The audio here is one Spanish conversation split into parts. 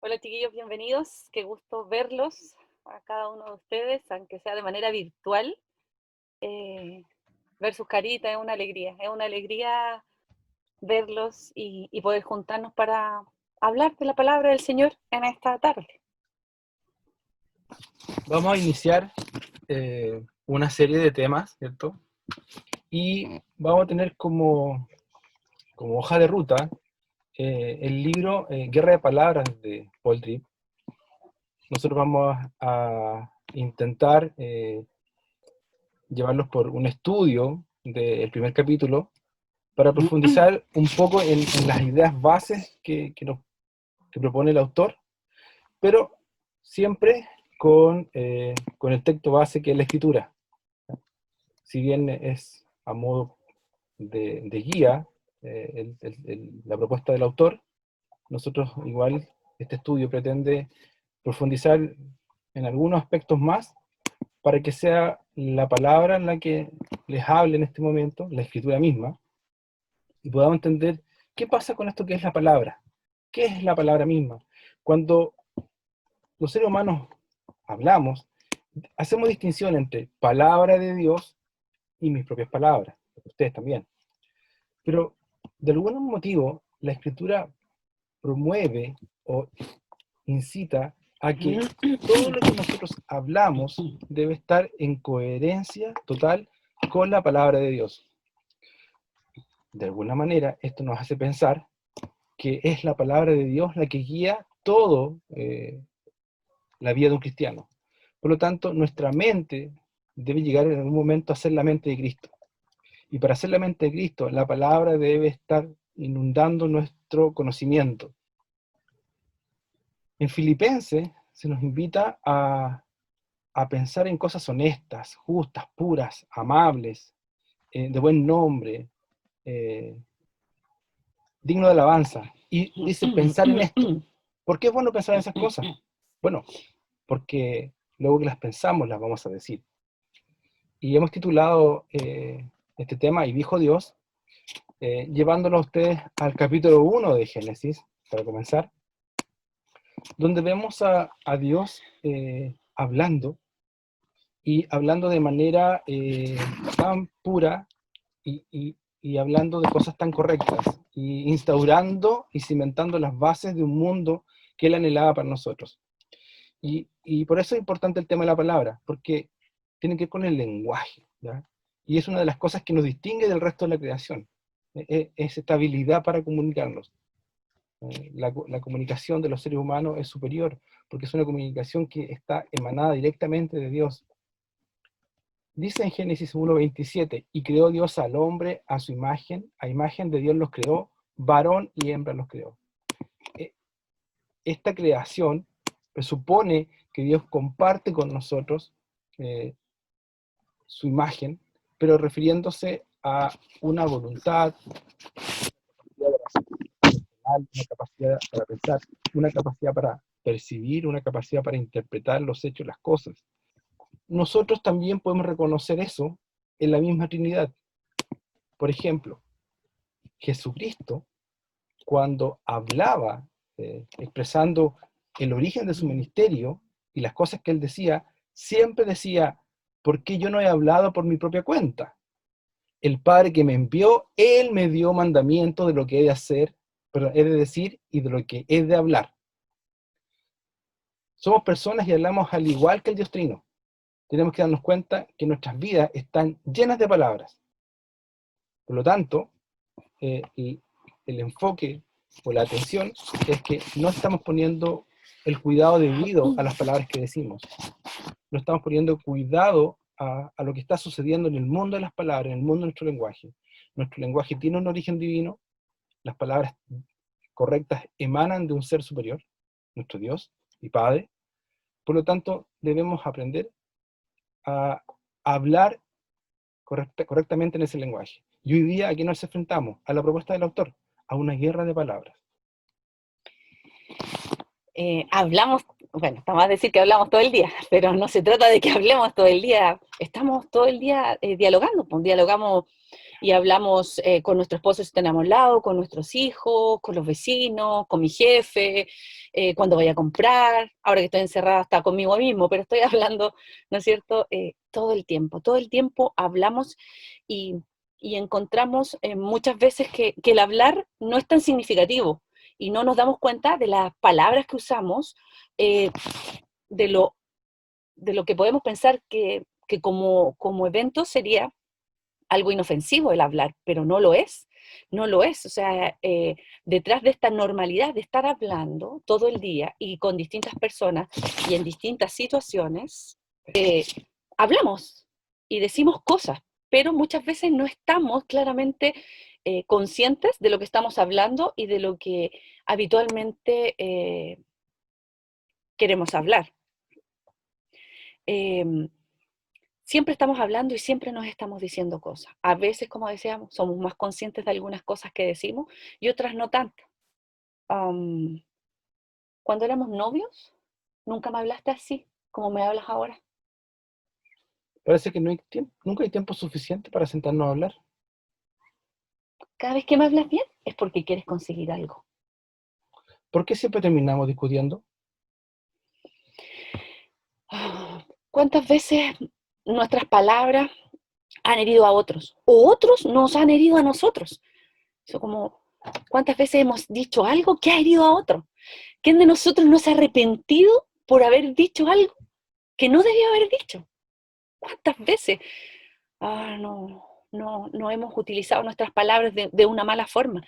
Hola chiquillos, bienvenidos. Qué gusto verlos a cada uno de ustedes, aunque sea de manera virtual. Eh, Ver sus caritas es una alegría verlos y poder juntarnos para hablar de la palabra del Señor en esta tarde. Vamos a iniciar una serie de temas, ¿cierto? Y vamos a tener como hoja de ruta el libro Guerra de Palabras de Paul Tripp. Nosotros vamos a intentar llevarlos por un estudio del primer capítulo para profundizar un poco en las ideas bases que propone el autor, pero siempre con el texto base que es la escritura. Si bien es a modo de guía la propuesta del autor, nosotros igual este estudio pretende profundizar en algunos aspectos más para que sea la palabra en la que les hable en este momento, la escritura misma, y podamos entender qué pasa con esto que es la palabra. ¿Qué es la palabra misma? Cuando los seres humanos hablamos, hacemos distinción entre palabra de Dios y mis propias palabras, ustedes también. Pero de algún motivo la escritura promueve o incita a que todo lo que nosotros hablamos debe estar en coherencia total con la palabra de Dios. De alguna manera esto nos hace pensar que es la palabra de Dios la que guía todo la vida de un cristiano. Por lo tanto, nuestra mente debe llegar en algún momento a ser la mente de Cristo. Y para ser la mente de Cristo, la palabra debe estar inundando nuestro conocimiento. En Filipenses se nos invita a pensar en cosas honestas, justas, puras, amables, de buen nombre, digno de alabanza. Y dice pensar en esto. ¿Por qué es bueno pensar en esas cosas? Bueno, porque luego que las pensamos las vamos a decir. Y hemos titulado este tema, y dijo Dios, llevándolo a ustedes al capítulo 1 de Génesis, para comenzar, donde vemos a Dios hablando, y hablando de manera tan pura y hablando de cosas tan correctas, y instaurando y cimentando las bases de un mundo que Él anhelaba para nosotros. Y por eso es importante el tema de la palabra, porque tiene que ver con el lenguaje, ¿ya? Y es una de las cosas que nos distingue del resto de la creación, es esta habilidad para comunicarnos. La comunicación de los seres humanos es superior, porque es una comunicación que está emanada directamente de Dios. Dice en Génesis 1:27, y creó Dios al hombre a su imagen, a imagen de Dios los creó, varón y hembra los creó. Esta creación presupone que Dios comparte con nosotros su imagen, pero refiriéndose a una voluntad, una capacidad para pensar, una capacidad para percibir, una capacidad para interpretar los hechos, las cosas. Nosotros también podemos reconocer eso en la misma Trinidad. Por ejemplo, Jesucristo, cuando hablaba, expresando el origen de su ministerio y las cosas que él decía, siempre decía, ¿por qué yo no he hablado por mi propia cuenta? El Padre que me envió, Él me dio mandamiento de lo que he de hacer, perdón, he de decir y de lo que he de hablar. Somos personas y hablamos al igual que el Dios Trino. Tenemos que darnos cuenta que nuestras vidas están llenas de palabras. Por lo tanto, el enfoque o la atención es que no estamos poniendo el cuidado debido a las palabras que decimos. No estamos poniendo cuidado a lo que está sucediendo en el mundo de las palabras, en el mundo de nuestro lenguaje. Nuestro lenguaje tiene un origen divino, las palabras correctas emanan de un ser superior, nuestro Dios y Padre. Por lo tanto, debemos aprender a hablar correctamente en ese lenguaje. Y hoy día, ¿a qué nos enfrentamos? A la propuesta del autor, a una guerra de palabras. Hablamos bueno, está más decir que hablamos todo el día, pero no se trata de que hablemos todo el día, estamos todo el día dialogando, pues dialogamos y hablamos con nuestro esposo si tenemos al lado, con nuestros hijos, con los vecinos, con mi jefe, cuando voy a comprar, ahora que estoy encerrada está conmigo mismo, pero estoy hablando, ¿no es cierto? Todo el tiempo hablamos y, y encontramos muchas veces que el hablar no es tan significativo y no nos damos cuenta de las palabras que usamos, eh, de, lo, de lo que podemos pensar que como evento sería algo inofensivo el hablar, pero no lo es, no lo es. O sea, detrás de esta normalidad de estar hablando todo el día y con distintas personas y en distintas situaciones, hablamos y decimos cosas, pero muchas veces no estamos claramente conscientes de lo que estamos hablando y de lo que habitualmente queremos hablar. Eh, Siempre estamos hablando y siempre nos estamos diciendo cosas. A veces, como decíamos, somos más conscientes de algunas cosas que decimos y otras no tanto. Um, Cuando éramos novios, nunca me hablaste así, como me hablas ahora. Parece que no hay tiempo, nunca hay tiempo suficiente para sentarnos a hablar. Cada vez que me hablas bien es porque quieres conseguir algo. ¿Por qué siempre terminamos discutiendo? ¿Cuántas veces nuestras palabras han herido a otros o otros nos han herido a nosotros? Eso como, ¿cuántas veces hemos dicho algo que ha herido a otro? ¿Quién de nosotros no se ha arrepentido por haber dicho algo que no debió haber dicho? ¿Cuántas veces no hemos utilizado nuestras palabras de una mala forma?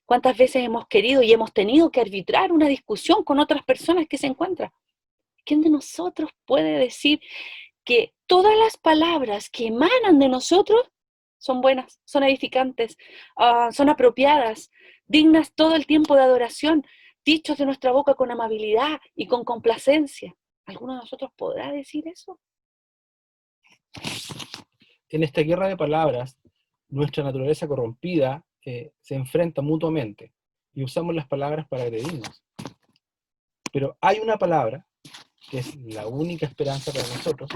¿Cuántas veces hemos querido y hemos tenido que arbitrar una discusión con otras personas que se encuentran? ¿Quién de nosotros puede decir que todas las palabras que emanan de nosotros son buenas, son edificantes, son apropiadas, dignas todo el tiempo de adoración, dichos de nuestra boca con amabilidad y con complacencia? ¿Alguno de nosotros podrá decir eso? En esta guerra de palabras, nuestra naturaleza corrompida se enfrenta mutuamente y usamos las palabras para agredirnos. Pero hay una palabra que es la única esperanza para nosotros,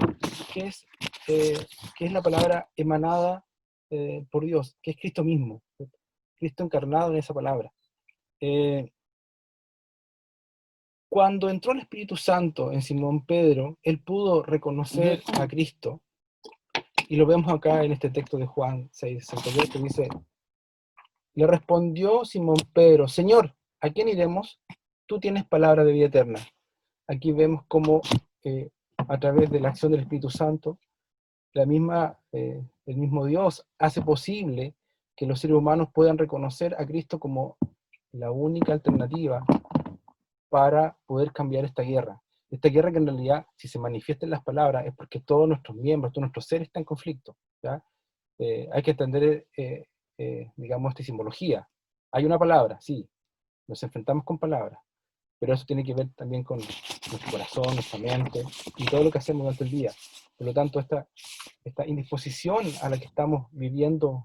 que es, que es la palabra emanada por Dios, que es Cristo mismo, Cristo encarnado en esa palabra. Cuando entró el Espíritu Santo en Simón Pedro, él pudo reconocer a Cristo, y lo vemos acá en este texto de Juan 6:62, que dice: le respondió Simón Pedro: Señor, ¿a quién iremos? Tú tienes palabra de vida eterna. Aquí vemos cómo a través de la acción del Espíritu Santo, el mismo Dios hace posible que los seres humanos puedan reconocer a Cristo como la única alternativa para poder cambiar esta guerra. Esta guerra que en realidad, si se manifiesta en las palabras, es porque todos nuestros miembros, todo nuestro ser está en conflicto, ¿ya? Hay que entender, digamos, esta simbología. Hay una palabra, sí, nos enfrentamos con palabras, pero eso tiene que ver también con nuestro corazón, nuestra mente y todo lo que hacemos durante el día. Por lo tanto, esta indisposición a la que estamos viviendo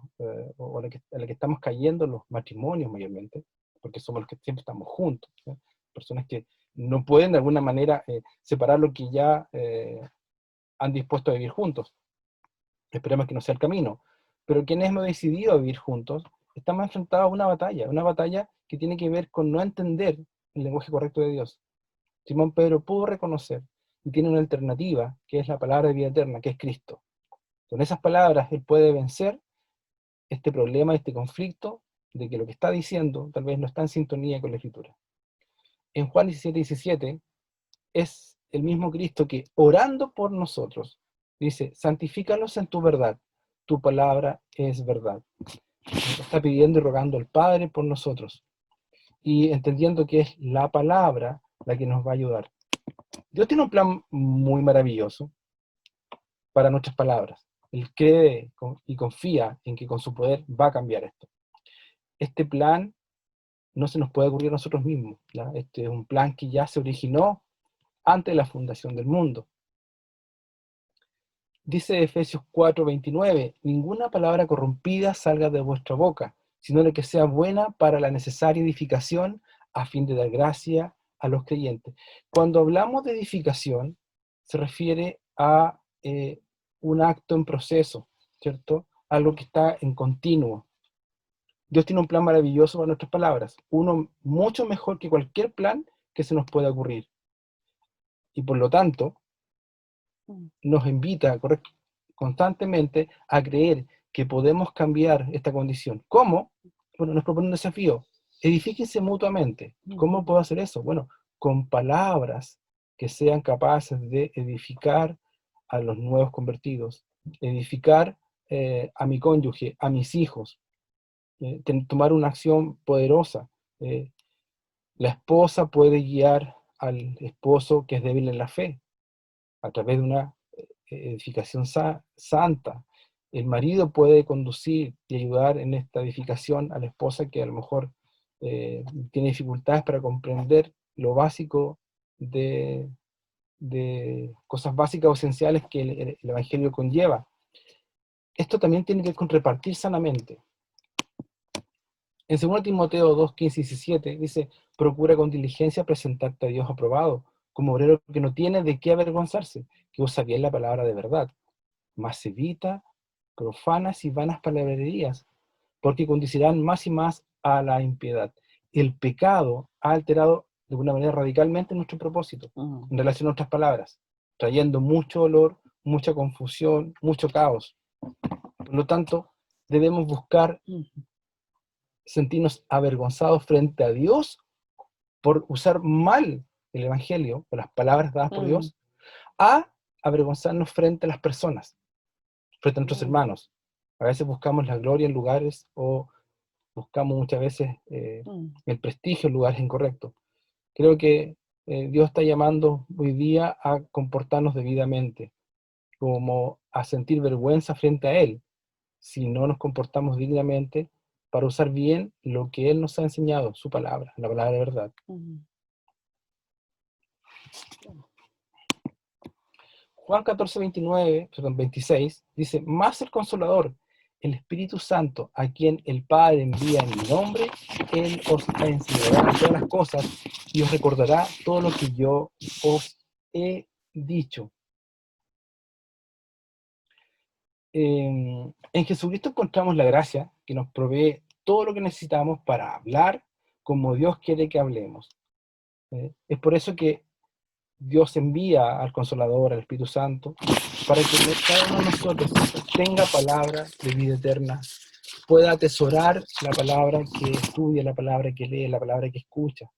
o a la que estamos cayendo en los matrimonios mayormente, porque somos los que siempre estamos juntos, ¿sí? Personas que no pueden de alguna manera separar lo que ya han dispuesto a vivir juntos. Esperemos que no sea el camino. Pero quienes hemos decidido vivir juntos, estamos enfrentados a una batalla que tiene que ver con no entender el lenguaje correcto de Dios. Simón Pedro pudo reconocer y tiene una alternativa, que es la palabra de vida eterna, que es Cristo. Con esas palabras él puede vencer este problema, este conflicto, de que lo que está diciendo tal vez no está en sintonía con la Escritura. En Juan 17:17 es el mismo Cristo que, orando por nosotros, dice: santifícalos en tu verdad, tu palabra es verdad. Está pidiendo y rogando al Padre por nosotros, y entendiendo que es la palabra la que nos va a ayudar. Dios tiene un plan muy maravilloso para nuestras palabras. Él cree y confía en que con su poder va a cambiar esto. Este plan no se nos puede ocurrir a nosotros mismos, ¿ya? Este es un plan que ya se originó antes de la fundación del mundo. Dice Efesios 4:29: ninguna palabra corrompida salga de vuestra boca, sino la que sea buena para la necesaria edificación, a fin de dar gracia a los creyentes. Cuando hablamos de edificación, se refiere a un acto en proceso, ¿cierto? Algo que está en continuo. Dios tiene un plan maravilloso para nuestras palabras, uno mucho mejor que cualquier plan que se nos pueda ocurrir. Y por lo tanto, nos invita constantemente a creer que podemos cambiar esta condición. ¿Cómo? Bueno, nos propone un desafío. Edifíquense mutuamente. ¿Cómo puedo hacer eso? Bueno, con palabras que sean capaces de edificar a los nuevos convertidos, edificar a mi cónyuge, a mis hijos, tomar una acción poderosa. La esposa puede guiar al esposo que es débil en la fe a través de una edificación santa. El marido puede conducir y ayudar en esta edificación a la esposa que a lo mejor tiene dificultades para comprender lo básico de cosas básicas o esenciales que el Evangelio conlleva. Esto también tiene que ver con repartir sanamente. En 2 Timoteo 2, 15 y 17 dice, procura con diligencia presentarte a Dios aprobado, como obrero que no tiene de qué avergonzarse, que usa bien la palabra de verdad, mas evita profanas y vanas palabrerías, porque conducirán más y más a la impiedad. El pecado ha alterado de una manera radicalmente nuestro propósito en relación a nuestras palabras, trayendo mucho dolor, mucha confusión, mucho caos. Por lo tanto, debemos buscar sentirnos avergonzados frente a Dios por usar mal el Evangelio, o las palabras dadas por Dios, a avergonzarnos frente a las personas, frente a nuestros hermanos. A veces buscamos la gloria en lugares, o buscamos muchas veces el prestigio en lugares incorrectos. Creo que Dios está llamando hoy día a comportarnos debidamente, como a sentir vergüenza frente a Él, si no nos comportamos dignamente para usar bien lo que Él nos ha enseñado, su palabra, la palabra de verdad. Juan 14, 26, dice, más el Consolador, el Espíritu Santo, a quien el Padre envía en mi nombre, Él os enseñará todas las cosas y os recordará todo lo que yo os he dicho. En Jesucristo encontramos la gracia que nos provee todo lo que necesitamos para hablar como Dios quiere que hablemos. Es por eso que Dios envía al Consolador, al Espíritu Santo, para que cada uno de nosotros tenga palabra de vida eterna, pueda atesorar la palabra que estudia, la palabra que lee, la palabra que escucha,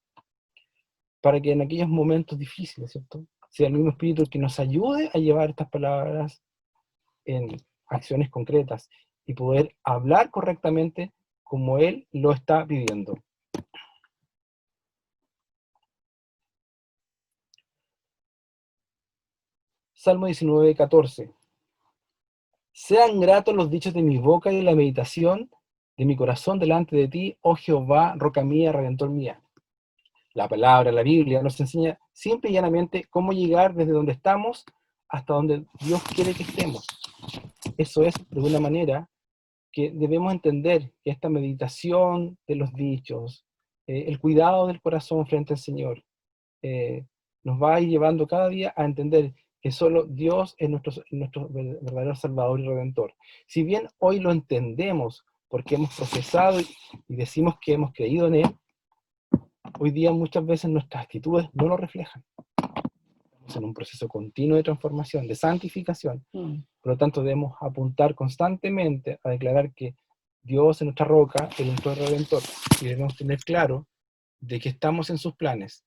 para que en aquellos momentos difíciles, ¿cierto?, sea el mismo Espíritu que nos ayude a llevar estas palabras en acciones concretas y poder hablar correctamente como Él lo está pidiendo. Salmo 19, 14. Sean gratos los dichos de mi boca y la meditación de mi corazón delante de ti, oh Jehová, roca mía, redentor mía. La palabra, la Biblia, nos enseña simple y llanamente cómo llegar desde donde estamos hasta donde Dios quiere que estemos. Eso es, de alguna manera, que debemos entender que esta meditación de los dichos, el cuidado del corazón frente al Señor, nos va a ir llevando cada día a entender que solo Dios es nuestro verdadero Salvador y Redentor. Si bien hoy lo entendemos porque hemos profesado y decimos que hemos creído en Él, hoy día muchas veces nuestras actitudes no lo reflejan. Estamos en un proceso continuo de transformación, de santificación. Por lo tanto, debemos apuntar constantemente a declarar que Dios es nuestra roca, es nuestro Redentor, y debemos tener claro de que estamos en sus planes.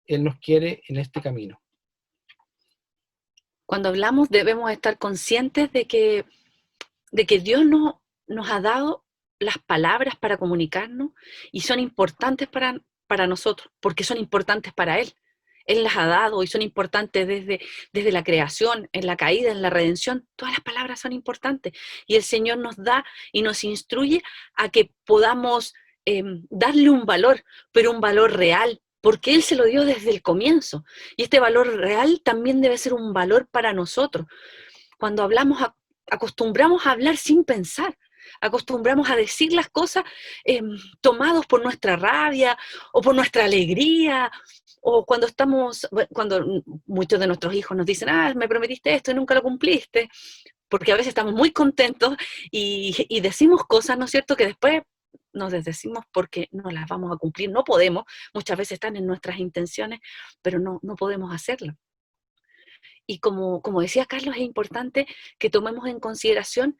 Él nos quiere en este camino. Cuando hablamos debemos estar conscientes de que Dios nos ha dado las palabras para comunicarnos y son importantes para nosotros, porque son importantes para Él. Él las ha dado y son importantes desde la creación, en la caída, en la redención. Todas las palabras son importantes y el Señor nos da y nos instruye a que podamos darle un valor, pero un valor real, porque Él se lo dio desde el comienzo. Y este valor real también debe ser un valor para nosotros. Cuando hablamos, acostumbramos a hablar sin pensar. Acostumbramos a decir las cosas tomados por nuestra rabia o por nuestra alegría, o cuando muchos de nuestros hijos nos dicen, me prometiste esto y nunca lo cumpliste, porque a veces estamos muy contentos y decimos cosas, ¿no es cierto?, que después nos desdecimos porque no las vamos a cumplir, no podemos, muchas veces están en nuestras intenciones, pero no podemos hacerlo. Y como decía Carlos, es importante que tomemos en consideración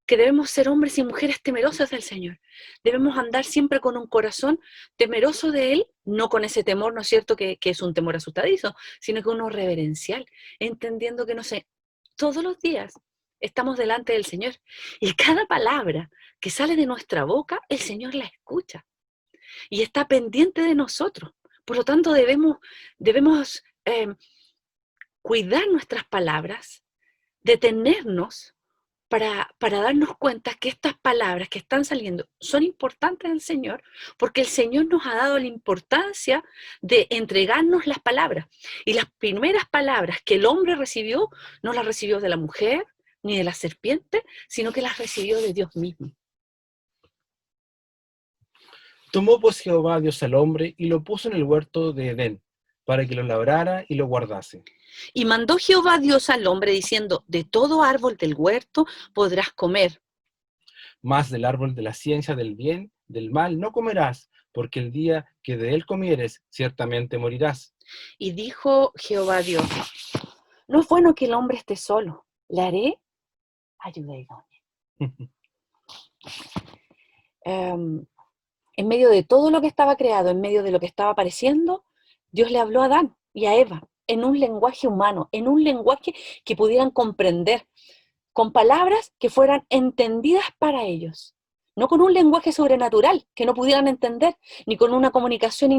que debemos ser hombres y mujeres temerosos del Señor. Debemos andar siempre con un corazón temeroso de Él, no con ese temor, ¿no es cierto?, que es un temor asustadizo, sino que uno reverencial, entendiendo que, no sé, todos los días estamos delante del Señor y cada palabra que sale de nuestra boca, el Señor la escucha y está pendiente de nosotros. Por lo tanto, debemos cuidar nuestras palabras, detenernos para darnos cuenta que estas palabras que están saliendo son importantes al Señor, porque el Señor nos ha dado la importancia de entregarnos las palabras. Y las primeras palabras que el hombre recibió, no las recibió de la mujer ni de la serpiente, sino que las recibió de Dios mismo. Tomó pues Jehová Dios al hombre y lo puso en el huerto de Edén, para que lo labrara y lo guardase. Y mandó Jehová Dios al hombre diciendo, de todo árbol del huerto podrás comer, Mas del árbol de la ciencia del bien, del mal, no comerás, porque el día que de él comieres, ciertamente morirás. Y dijo Jehová Dios, no es bueno que el hombre esté solo, le haré ayuda idónea. En medio de todo lo que estaba creado, en medio de lo que estaba apareciendo, Dios le habló a Adán y a Eva en un lenguaje humano, en un lenguaje que pudieran comprender, con palabras que fueran entendidas para ellos. No con un lenguaje sobrenatural que no pudieran entender, ni con una comunicación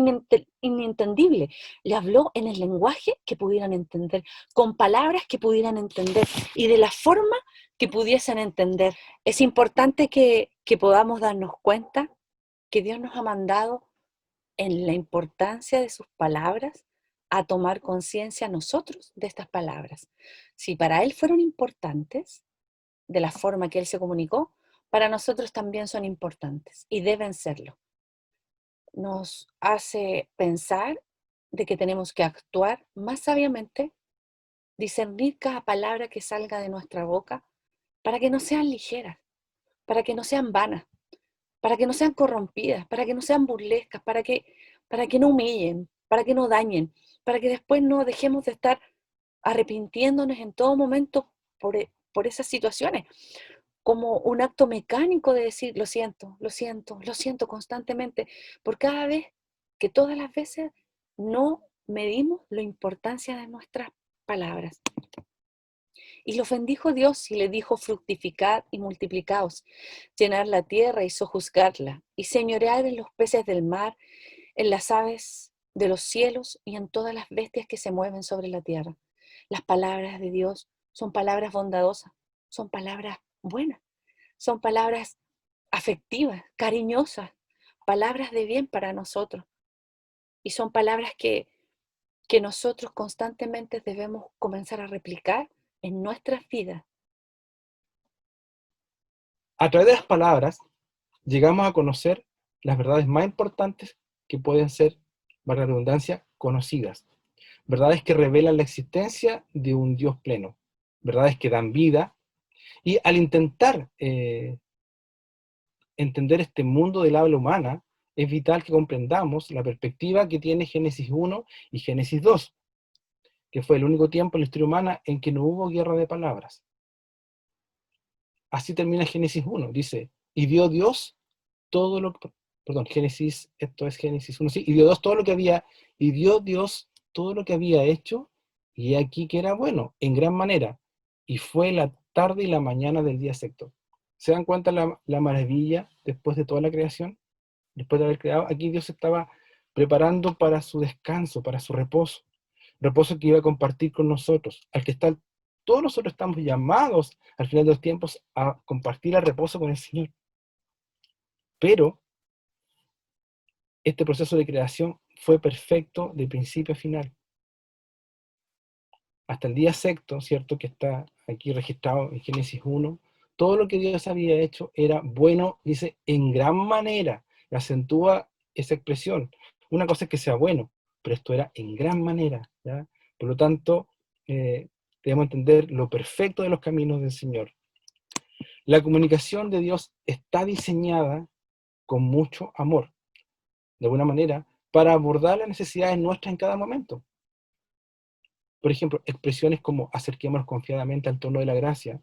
inintendible. Le habló en el lenguaje que pudieran entender, con palabras que pudieran entender y de la forma que pudiesen entender. Es importante que podamos darnos cuenta que Dios nos ha mandado en la importancia de sus palabras a tomar conciencia nosotros de estas palabras. Si para Él fueron importantes, de la forma que Él se comunicó, para nosotros también son importantes y deben serlo. Nos hace pensar de que tenemos que actuar más sabiamente, discernir cada palabra que salga de nuestra boca para que no sean ligeras, para que no sean vanas, para que no sean corrompidas, para que no sean burlescas, para que no humillen, para que no dañen, para que después no dejemos de estar arrepintiéndonos en todo momento por esas situaciones, como un acto mecánico de decir, lo siento, lo siento, lo siento constantemente, por cada vez que todas las veces no medimos la importancia de nuestras palabras. Y los bendijo Dios y le dijo, fructificad y multiplicaos, llenar la tierra y sojuzgarla, y señorear en los peces del mar, en las aves de los cielos y en todas las bestias que se mueven sobre la tierra. Las palabras de Dios son palabras bondadosas, son palabras buenas, son palabras afectivas, cariñosas, palabras de bien para nosotros. Y son palabras que nosotros constantemente debemos comenzar a replicar en nuestras vidas. A través de las palabras, llegamos a conocer las verdades más importantes que pueden ser, valga la redundancia, conocidas. Verdades que revelan la existencia de un Dios pleno. Verdades que dan vida. Y al intentar entender este mundo del habla humana, es vital que comprendamos la perspectiva que tiene Génesis 1 y Génesis 2, que fue el único tiempo en la historia humana en que no hubo guerra de palabras. Así termina Génesis 1, dice, y dio Dios todo lo que, Génesis, esto es Génesis 1, sí, y dio Dios todo lo que había, y dio Dios todo lo que había hecho, y aquí que era bueno, en gran manera, y fue la tarde y la mañana del día sexto. ¿Se dan cuenta la maravilla después de toda la creación? Después de haber creado, aquí Dios estaba preparando para su descanso, para su reposo que iba a compartir con nosotros, al que todos nosotros estamos llamados al final de los tiempos a compartir el reposo con el Señor. Pero este proceso de creación fue perfecto de principio a final. Hasta el día sexto, ¿cierto? Que está aquí registrado en Génesis 1, todo lo que Dios había hecho era bueno, dice, en gran manera, y acentúa esa expresión. Una cosa es que sea bueno, pero esto era en gran manera, ¿ya? Por lo tanto, debemos entender lo perfecto de los caminos del Señor. La comunicación de Dios está diseñada con mucho amor, de alguna manera, para abordar las necesidades nuestras en cada momento. Por ejemplo, expresiones como acerquémonos confiadamente al trono de la gracia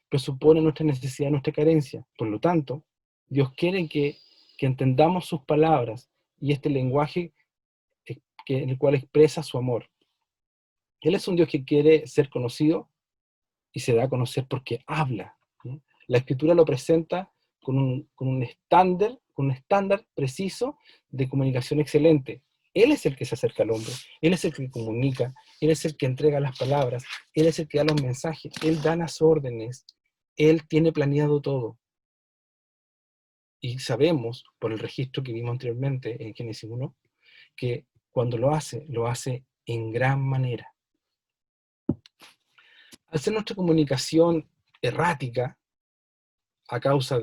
presuponen nuestra necesidad, nuestra carencia. Por lo tanto, Dios quiere que entendamos sus palabras y este lenguaje en el cual expresa su amor. Él es un Dios que quiere ser conocido y se da a conocer porque habla, ¿no? La Escritura lo presenta con un estándar preciso de comunicación excelente. Él es el que se acerca al hombre, Él es el que comunica, Él es el que entrega las palabras, Él es el que da los mensajes, Él da las órdenes, Él tiene planeado todo. Y sabemos, por el registro que vimos anteriormente en Génesis 1, que cuando lo hace en gran manera. Al ser nuestra comunicación errática, a causa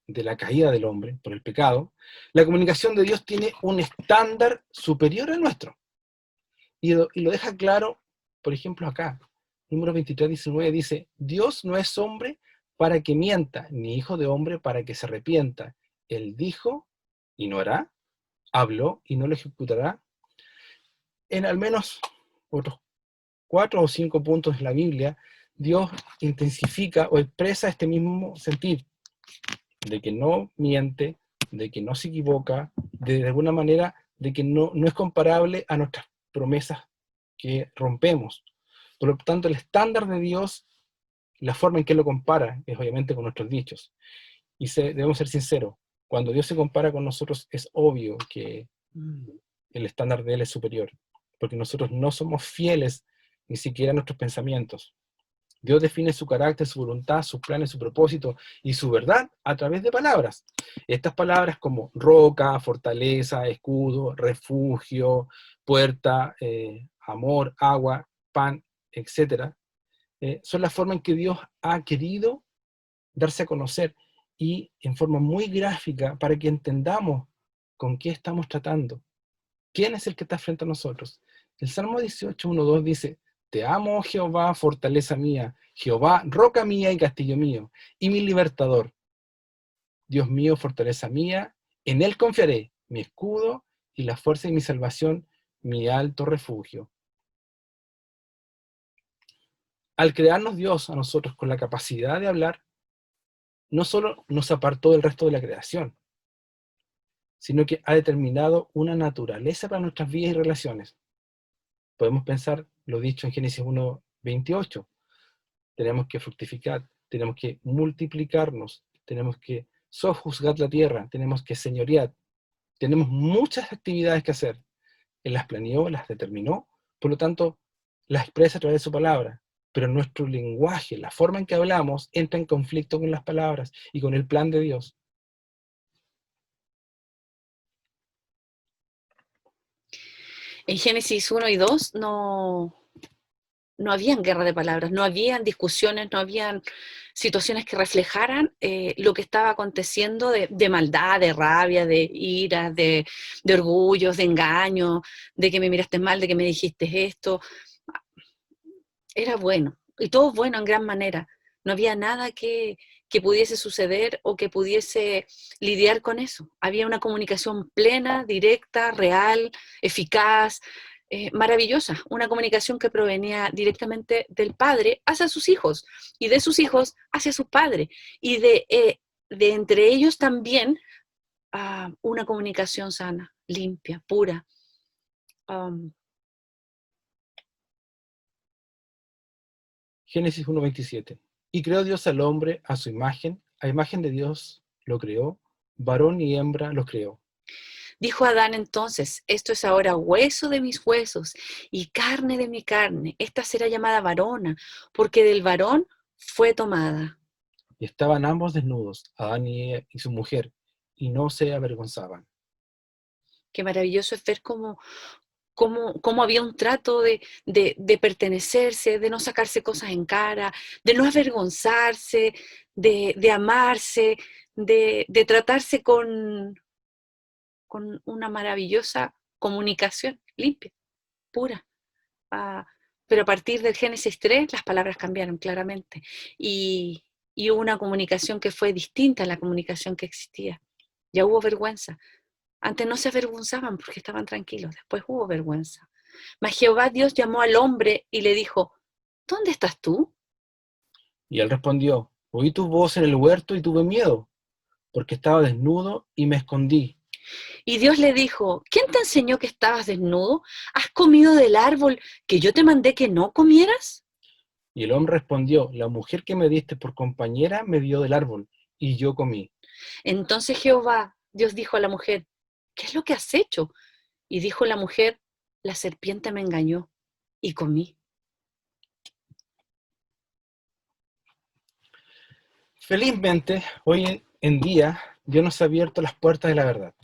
de la caída del hombre por el pecado, la comunicación de Dios tiene un estándar superior al nuestro. Y lo deja claro, por ejemplo, acá. Número 23:19 dice, Dios no es hombre para que mienta, ni hijo de hombre para que se arrepienta. Él dijo y no hará, habló y no lo ejecutará. En al menos otros 4 o 5 puntos de la Biblia, Dios intensifica o expresa este mismo sentir, de que no miente, de que no se equivoca, de alguna manera, de que no es comparable a nuestras promesas que rompemos. Por lo tanto, el estándar de Dios, la forma en que lo compara, es obviamente con nuestros dichos. Y debemos ser sinceros, cuando Dios se compara con nosotros, es obvio que el estándar de Él es superior, porque nosotros no somos fieles ni siquiera a nuestros pensamientos. Dios define su carácter, su voluntad, sus planes, su propósito y su verdad a través de palabras. Estas palabras como roca, fortaleza, escudo, refugio, puerta, amor, agua, pan, etc., son la forma en que Dios ha querido darse a conocer y en forma muy gráfica para que entendamos con qué estamos tratando. ¿Quién es el que está frente a nosotros? El Salmo 18:1-2 dice, te amo, oh Jehová, fortaleza mía, Jehová, roca mía y castillo mío, y mi libertador. Dios mío, fortaleza mía, en Él confiaré, mi escudo y la fuerza de mi salvación, mi alto refugio. Al crearnos Dios a nosotros con la capacidad de hablar, no solo nos apartó del resto de la creación, sino que ha determinado una naturaleza para nuestras vidas y relaciones. Podemos pensar lo dicho en Génesis 1:28. Tenemos que fructificar, tenemos que multiplicarnos, tenemos que sojuzgar la tierra, tenemos que señorear. Tenemos muchas actividades que hacer. Él las planeó, las determinó, por lo tanto, las expresa a través de su palabra. Pero nuestro lenguaje, la forma en que hablamos, entra en conflicto con las palabras y con el plan de Dios. En Génesis 1 y 2 no habían guerra de palabras, no habían discusiones, no habían situaciones que reflejaran lo que estaba aconteciendo de maldad, de rabia, de ira, de orgullos, de engaño, de que me miraste mal, de que me dijiste esto. Era bueno, y todo bueno en gran manera. No había nada que pudiese suceder o que pudiese lidiar con eso. Había una comunicación plena, directa, real, eficaz, maravillosa. Una comunicación que provenía directamente del padre hacia sus hijos y de sus hijos hacia su padre. Y de entre ellos también una comunicación sana, limpia, pura. Génesis 1:27. Y creó Dios al hombre a su imagen, a imagen de Dios lo creó, varón y hembra los creó. Dijo Adán entonces, esto es ahora hueso de mis huesos y carne de mi carne. Esta será llamada varona, porque del varón fue tomada. Y estaban ambos desnudos, Adán y su mujer, y no se avergonzaban. Qué maravilloso es ver cómo cómo había un trato de pertenecerse, de no sacarse cosas en cara, de no avergonzarse, de amarse, de tratarse con una maravillosa comunicación limpia, pura. Ah, pero a partir del Génesis 3 las palabras cambiaron claramente y hubo una comunicación que fue distinta a la comunicación que existía. Ya hubo vergüenza. Antes no se avergonzaban porque estaban tranquilos, después hubo vergüenza. Mas Jehová Dios llamó al hombre y le dijo, ¿dónde estás tú? Y él respondió, oí tu voz en el huerto y tuve miedo, porque estaba desnudo y me escondí. Y Dios le dijo, ¿quién te enseñó que estabas desnudo? ¿Has comido del árbol que yo te mandé que no comieras? Y el hombre respondió, la mujer que me diste por compañera me dio del árbol, y yo comí. Entonces Jehová Dios dijo a la mujer, ¿qué es lo que has hecho? Y dijo la mujer, la serpiente me engañó y comí. Felizmente, hoy en día, Dios nos ha abierto las puertas de la verdad.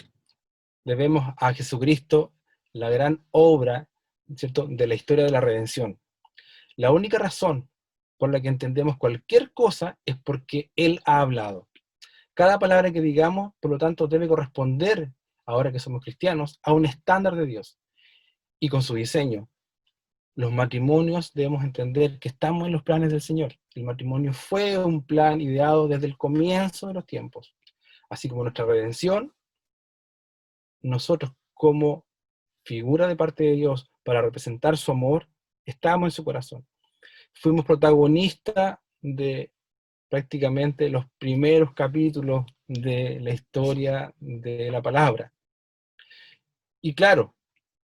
Debemos a Jesucristo la gran obra, ¿cierto?, de la historia de la redención. La única razón por la que entendemos cualquier cosa es porque Él ha hablado. Cada palabra que digamos, por lo tanto, debe corresponder, ahora que somos cristianos, a un estándar de Dios. Y con su diseño, los matrimonios debemos entender que estamos en los planes del Señor. El matrimonio fue un plan ideado desde el comienzo de los tiempos. Así como nuestra redención, nosotros como figura de parte de Dios para representar su amor, estamos en su corazón. Fuimos protagonistas de prácticamente los primeros capítulos de la historia de la palabra. Y claro,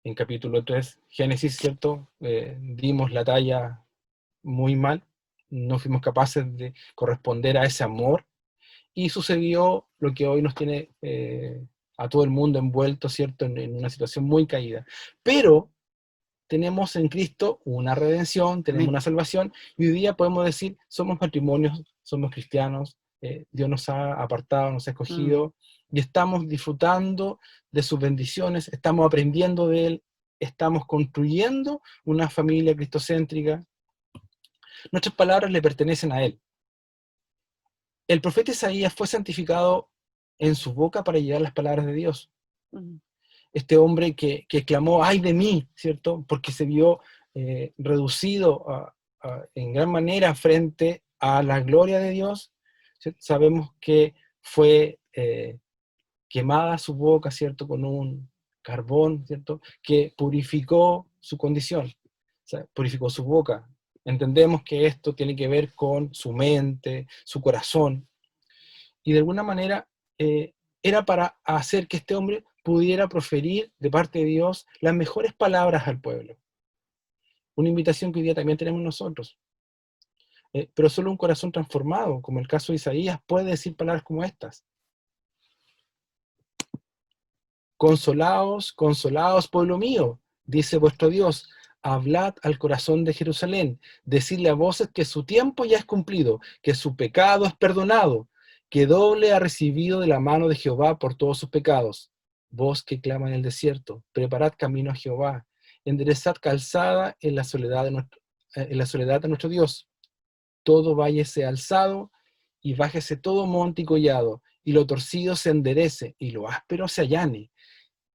en capítulo 3, Génesis, ¿cierto? Dimos la talla muy mal, no fuimos capaces de corresponder a ese amor, y sucedió lo que hoy nos tiene a todo el mundo envuelto, ¿cierto? En una situación muy caída. Pero tenemos en Cristo una redención, tenemos Amén. una salvación, y hoy día podemos decir, somos matrimonios, somos cristianos, Dios nos ha apartado, nos ha escogido, y estamos disfrutando de sus bendiciones, estamos aprendiendo de Él, estamos construyendo una familia cristocéntrica. Nuestras palabras le pertenecen a Él. El profeta Isaías fue santificado en su boca para llevar las palabras de Dios. Este hombre que clamó, ¡ay de mí!, ¿cierto? Porque se vio reducido en gran manera frente a la gloria de Dios, ¿cierto? Sabemos que fue quemada su boca, ¿cierto? Con un carbón, ¿cierto? Que purificó su condición, o sea, purificó su boca. Entendemos que esto tiene que ver con su mente, su corazón, y de alguna manera era para hacer que este hombre pudiera proferir de parte de Dios las mejores palabras al pueblo. Una invitación que hoy día también tenemos nosotros. Pero solo un corazón transformado, como el caso de Isaías, puede decir palabras como estas. Consolaos, consolaos, pueblo mío, dice vuestro Dios, hablad al corazón de Jerusalén, decidle a voces que su tiempo ya es cumplido, que su pecado es perdonado, que doble ha recibido de la mano de Jehová por todos sus pecados. Vos que clama en el desierto, preparad camino a Jehová, enderezad calzada en la soledad de nuestro Dios. Todo valle sea alzado, y bájese todo monte y collado, y lo torcido se enderece, y lo áspero se allane.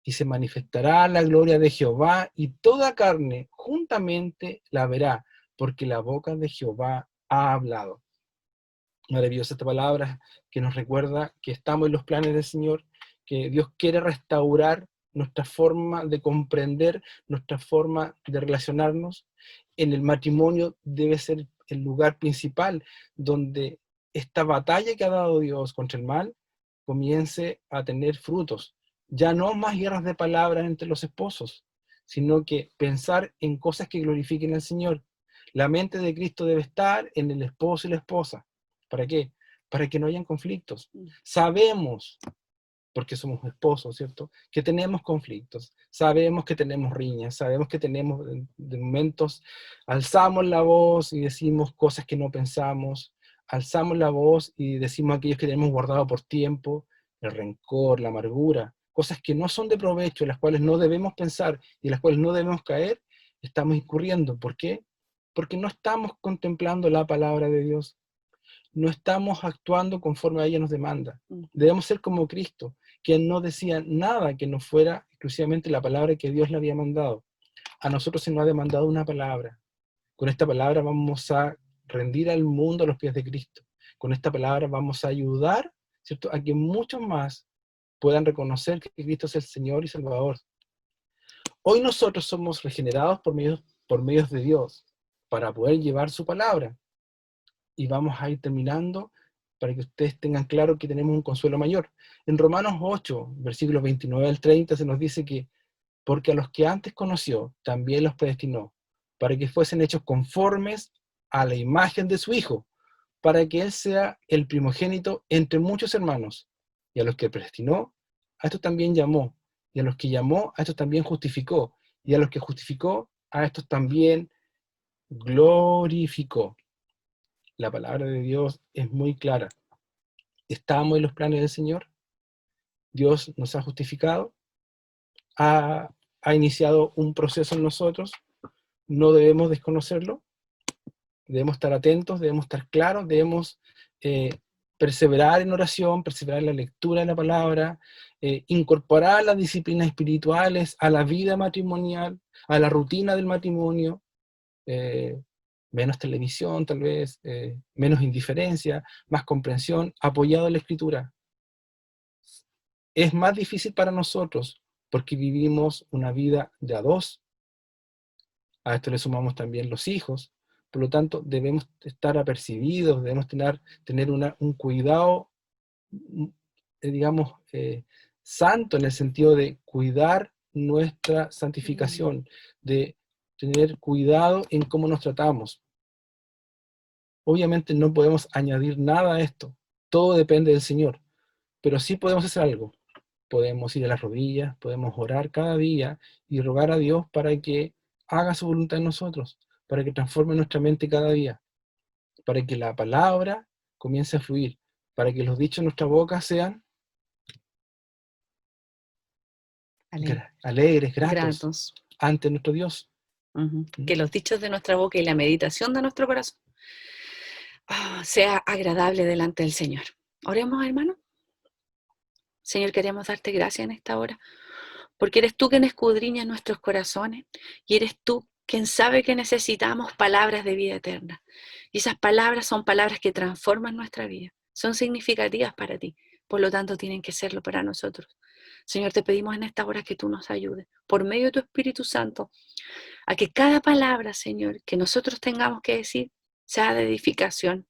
Y se manifestará la gloria de Jehová, y toda carne juntamente la verá, porque la boca de Jehová ha hablado. Maravillosa esta palabra que nos recuerda que estamos en los planes del Señor, que Dios quiere restaurar nuestra forma de comprender, nuestra forma de relacionarnos. En el matrimonio debe ser el lugar principal donde esta batalla que ha dado Dios contra el mal comience a tener frutos. Ya no más guerras de palabras entre los esposos, sino que pensar en cosas que glorifiquen al Señor. La mente de Cristo debe estar en el esposo y la esposa. ¿Para qué? Para que no hayan conflictos. Sabemos, porque somos esposos, ¿cierto?, que tenemos conflictos, sabemos que tenemos riñas, sabemos que tenemos de momentos, alzamos la voz y decimos cosas que no pensamos, alzamos la voz y decimos aquellos que tenemos guardado por tiempo, el rencor, la amargura, cosas que no son de provecho, en las cuales no debemos pensar y en las cuales no debemos caer, estamos incurriendo. ¿Por qué? Porque no estamos contemplando la palabra de Dios, no estamos actuando conforme a ella nos demanda. Debemos ser como Cristo, quien no decía nada que no fuera exclusivamente la palabra que Dios le había mandado. A nosotros se nos ha demandado una palabra. Con esta palabra vamos a rendir al mundo a los pies de Cristo. Con esta palabra vamos a ayudar, ¿cierto?, a que muchos más puedan reconocer que Cristo es el Señor y Salvador. Hoy nosotros somos regenerados por medios de Dios para poder llevar su palabra. Y vamos a ir terminando para que ustedes tengan claro que tenemos un consuelo mayor. En Romanos 8, versículos 29 al 30, se nos dice que porque a los que antes conoció, también los predestinó, para que fuesen hechos conformes a la imagen de su Hijo, para que Él sea el primogénito entre muchos hermanos. Y a los que predestinó, a estos también llamó. Y a los que llamó, a estos también justificó. Y a los que justificó, a estos también glorificó. La palabra de Dios es muy clara. Estamos en los planes del Señor. Dios nos ha justificado. Ha iniciado un proceso en nosotros. No debemos desconocerlo. Debemos estar atentos, debemos estar claros, debemos perseverar en oración, perseverar en la lectura de la palabra, incorporar las disciplinas espirituales a la vida matrimonial, a la rutina del matrimonio, menos televisión tal vez, menos indiferencia, más comprensión, apoyado en la escritura. Es más difícil para nosotros porque vivimos una vida de a dos. A esto le sumamos también los hijos. Por lo tanto, debemos estar apercibidos, debemos tener un cuidado, digamos, santo, en el sentido de cuidar nuestra santificación, de tener cuidado en cómo nos tratamos. Obviamente no podemos añadir nada a esto, todo depende del Señor, pero sí podemos hacer algo. Podemos ir a las rodillas, podemos orar cada día y rogar a Dios para que haga su voluntad en nosotros, para que transforme nuestra mente cada día, para que la palabra comience a fluir, para que los dichos de nuestra boca sean alegres, gratos ante nuestro Dios. Que los dichos de nuestra boca y la meditación de nuestro corazón sea agradable delante del Señor. Oremos, hermano. Señor, queremos darte gracias en esta hora, porque eres tú quien escudriña nuestros corazones y eres tú quien sabe que necesitamos palabras de vida eterna. Y esas palabras son palabras que transforman nuestra vida, son significativas para ti, por lo tanto tienen que serlo para nosotros. Señor, te pedimos en esta hora que tú nos ayudes, por medio de tu Espíritu Santo, a que cada palabra, Señor, que nosotros tengamos que decir, sea de edificación,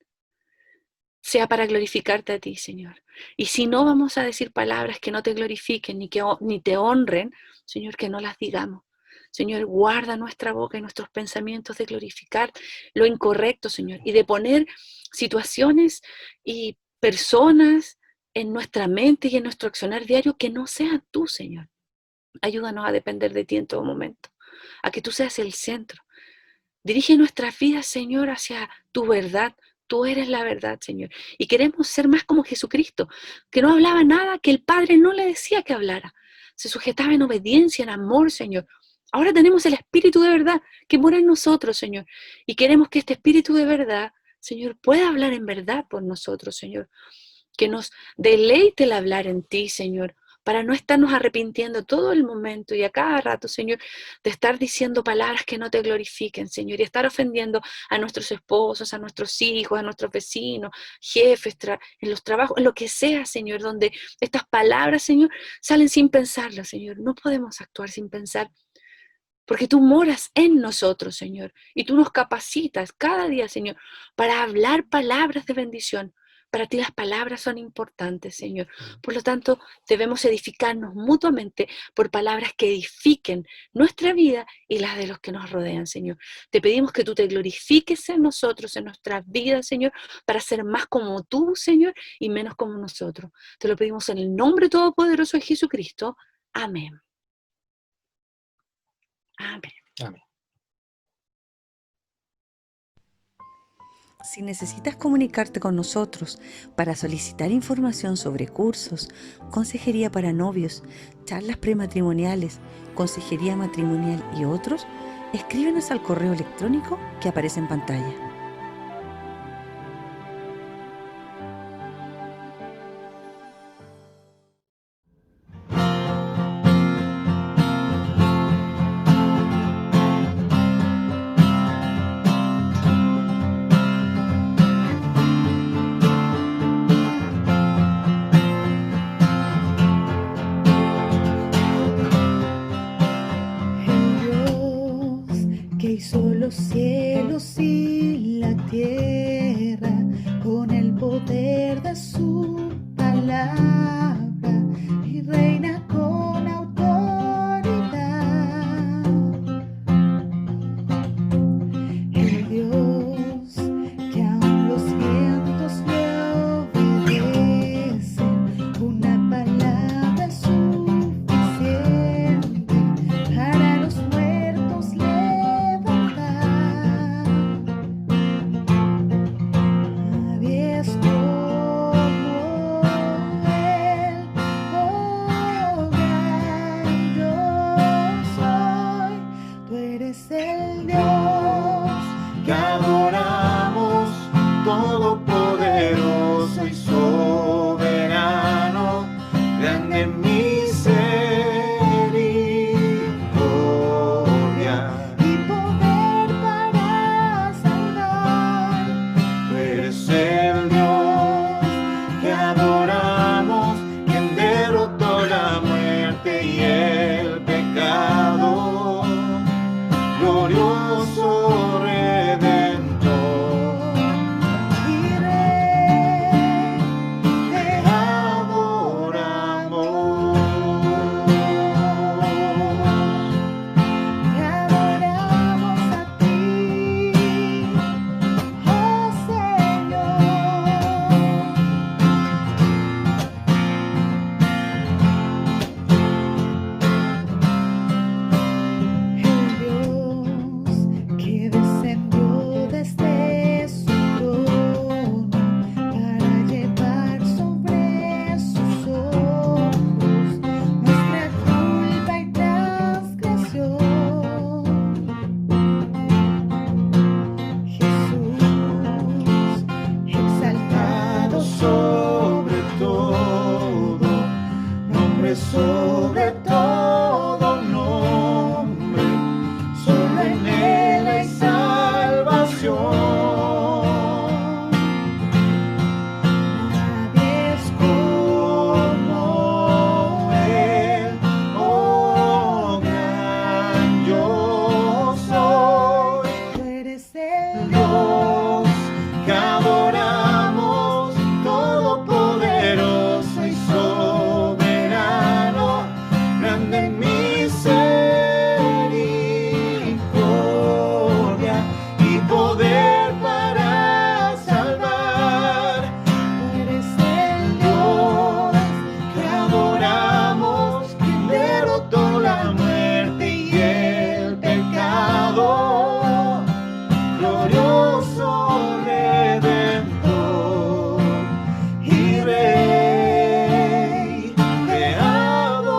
sea para glorificarte a ti, Señor. Y si no vamos a decir palabras que no te glorifiquen ni te honren, Señor, que no las digamos. Señor, guarda nuestra boca y nuestros pensamientos de glorificar lo incorrecto, Señor, y de poner situaciones y personas en nuestra mente y en nuestro accionar diario que no sean tú, Señor. Ayúdanos a depender de ti en todo momento, a que tú seas el centro. Dirige nuestras vidas, Señor, hacia tu verdad. Tú eres la verdad, Señor. Y queremos ser más como Jesucristo, que no hablaba nada que el Padre no le decía que hablara. Se sujetaba en obediencia, en amor, Señor. Ahora tenemos el Espíritu de verdad que mora en nosotros, Señor. Y queremos que este Espíritu de verdad, Señor, pueda hablar en verdad por nosotros, Señor. Que nos deleite el hablar en ti, Señor, para no estarnos arrepintiendo todo el momento y a cada rato, Señor, de estar diciendo palabras que no te glorifiquen, Señor, y estar ofendiendo a nuestros esposos, a nuestros hijos, a nuestros vecinos, jefes, en los trabajos, en lo que sea, Señor, donde estas palabras, Señor, salen sin pensarlas, Señor. No podemos actuar sin pensar, porque tú moras en nosotros, Señor, y tú nos capacitas cada día, Señor, para hablar palabras de bendición. Para ti las palabras son importantes, Señor. Por lo tanto, debemos edificarnos mutuamente por palabras que edifiquen nuestra vida y las de los que nos rodean, Señor. Te pedimos que tú te glorifiques en nosotros, en nuestras vidas, Señor, para ser más como tú, Señor, y menos como nosotros. Te lo pedimos en el nombre todopoderoso de Jesucristo. Amén. Amén. Amén. Si necesitas comunicarte con nosotros para solicitar información sobre cursos, consejería para novios, charlas prematrimoniales, consejería matrimonial y otros, escríbenos al correo electrónico que aparece en pantalla. Que hizo los cielos y la tierra con el poder de su palabra y reina con autoridad. El Dios que aún los vientos le obedecen, una palabra es suficiente para los muertos levantar. Nadie es como Él, oh gran yo soy. Tú eres el Dios que adoramos, todopoderoso y soberano, grande en misericordia y poder para salvar. Tú eres el Dios que adoramos, quien derrotó la muerte y el pecado, glorioso Redentor y Rey, te adoramos. Te adoramos a ti, oh Señor. El Dios que descendió desde su trono para llevar sobre sus hombros nuestra culpa y transgresión. Jesús, exaltado sobre todo, nombre sobre todo nombre, solo en Él hay salvación. Nadie es como Él, oh gran yo soy. Tú eres el Dios que adoramos, todopoderoso y soberano, grande en misericordia y poder para salvar. Tú eres el Dios que adoramos, quien derrotó la muerte y el pecado, glorioso Redentor y Rey, te adoramos.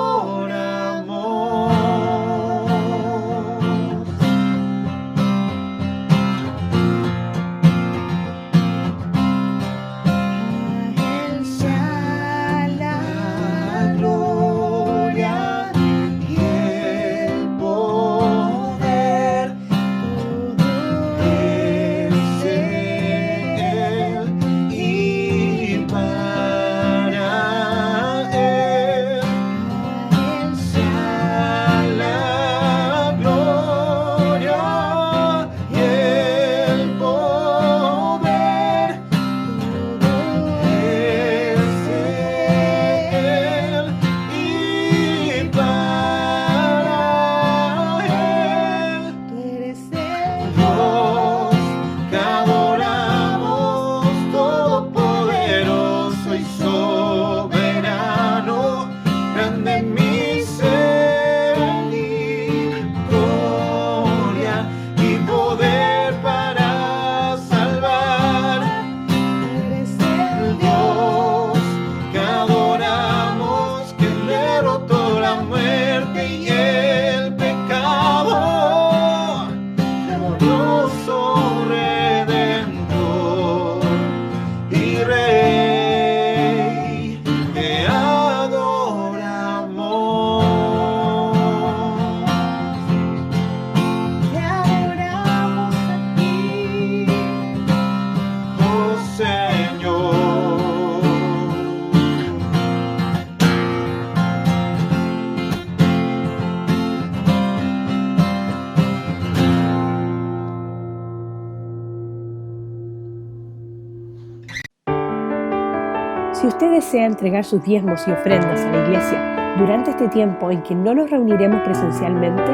Si usted desea entregar sus diezmos y ofrendas a la iglesia durante este tiempo en que no nos reuniremos presencialmente,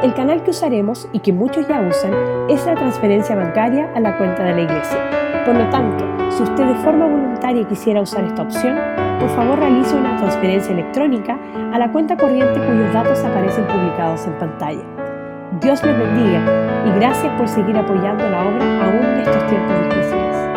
el canal que usaremos y que muchos ya usan es la transferencia bancaria a la cuenta de la iglesia. Por lo tanto, si usted de forma voluntaria quisiera usar esta opción, por favor realice una transferencia electrónica a la cuenta corriente cuyos datos aparecen publicados en pantalla. Dios les bendiga y gracias por seguir apoyando la obra aún en estos tiempos difíciles.